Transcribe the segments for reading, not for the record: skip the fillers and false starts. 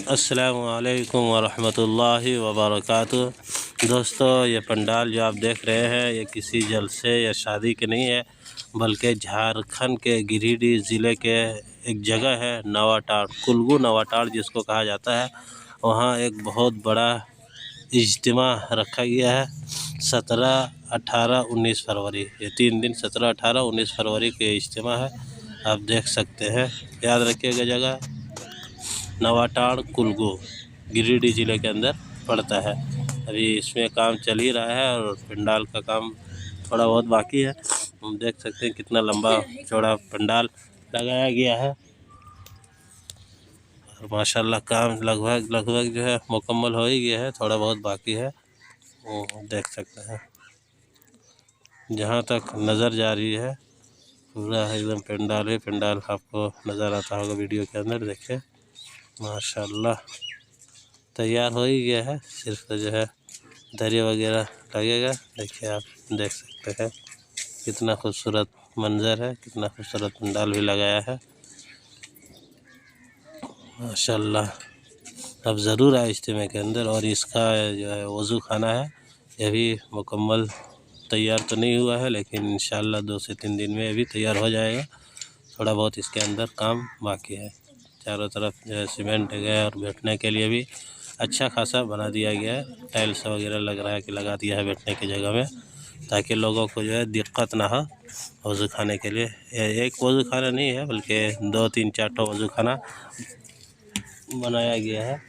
अस्सलामुअलैकुम वरहमतुल्लाहि वबरकातुह। दोस्तों, ये पंडाल जो आप देख रहे हैं ये किसी जलसे या शादी के नहीं है, बल्कि झारखंड के गिरिडीह ज़िले के एक जगह है नवाटाड़, कुल्गू नवाटाड़ जिसको कहा जाता है। वहाँ एक बहुत बड़ा इज्तिमा रखा गया है 17, 18, 19 फरवरी, ये 3 दिन 17, 18, 19 फरवरी के इज्तिमा है। आप देख सकते हैं, याद रखिएगा जगह नवाटाड़ कुल्गू गिरिडीह ज़िले के अंदर पड़ता है। अभी इसमें काम चल ही रहा है और पंडाल का काम थोड़ा बहुत बाकी है। हम देख सकते हैं कितना लंबा चौड़ा पंडाल लगाया गया है और माशाल्लाह काम लगभग जो है मुकम्मल हो ही गया है, थोड़ा बहुत बाकी है। वो देख सकते हैं, जहाँ तक नज़र जा रही है पूरा एकदम पंडाल ही पंडाल आपको नज़र आता होगा वीडियो के अंदर। देखिए माशाल्लाह तैयार हो ही गया है, सिर्फ जो है दरिया वगैरह लगेगा। देखिए आप देख सकते हैं कितना खूबसूरत मंज़र है, कितना खूबसूरत पंडाल भी लगाया है माशाल्लाह। अब ज़रूर आए इज्तिमा के अंदर। और इसका जो है वज़ू खाना है, यह भी मुकम्मल तैयार तो नहीं हुआ है, लेकिन इंशाल्लाह 2 से 3 दिन में भी तैयार हो जाएगा। थोड़ा बहुत इसके अंदर काम बाकी है। चारों तरफ जो है सीमेंट है और बैठने के लिए भी अच्छा खासा बना दिया गया है। टाइल्स वगैरह लग रहा है कि लगा दिया है बैठने की जगह में, ताकि लोगों को जो है दिक्कत ना हो वज़ू खाने के लिए। एक वज़ू खाना नहीं है, बल्कि 2, 3, 4 ठो वज़ू खाना बनाया गया है।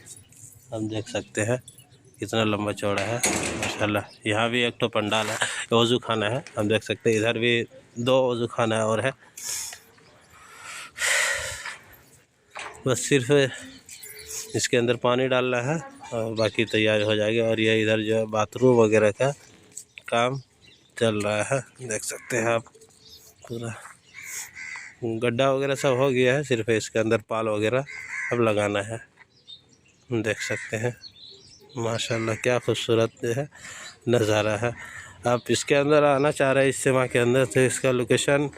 हम देख सकते हैं कितना लंबा चौड़ा है माशाल्लाह। यहाँ भी एक तो पंडाल है, वज़ू खाना है। हम देख सकते हैं इधर भी 2 वज़ू खाना और है। बस सिर्फ इसके अंदर पानी डालना है और बाकी तैयार हो जाएगा। और ये इधर जो है बाथरूम वगैरह का काम चल रहा है, देख सकते हैं आप। पूरा गड्ढा वगैरह सब हो गया है, सिर्फ इसके अंदर पाल वगैरह अब लगाना है। देख सकते हैं माशाल्लाह क्या खूबसूरत जो है नज़ारा है। आप इसके अंदर आना चाह रहे हैं इज्तिमा के अंदर, तो इसका लोकेशन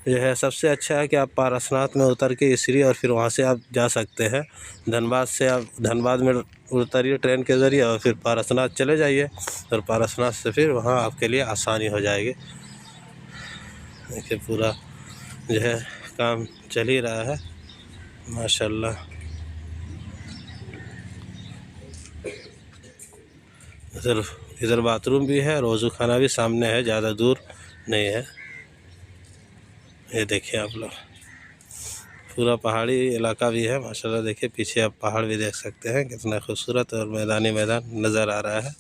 जो है सबसे अच्छा है कि आप पारसनाथ में उतर के इसरी और फिर वहाँ से आप जा सकते हैं। धनबाद से आप धनबाद में उतरिए ट्रेन के ज़रिए और फिर पारसनाथ चले जाइए और पारसनाथ से फिर वहाँ आपके लिए आसानी हो जाएगी। देखिए पूरा जो है काम चल ही रहा है माशाल्लाह। इधर बाथरूम भी है और वज़ू खाना भी सामने है, ज़्यादा दूर नहीं है। ये देखिए आप लोग, पूरा पहाड़ी इलाका भी है माशाल्लाह। देखिए पीछे आप पहाड़ भी देख सकते हैं, कितना खूबसूरत और मैदान नज़र आ रहा है।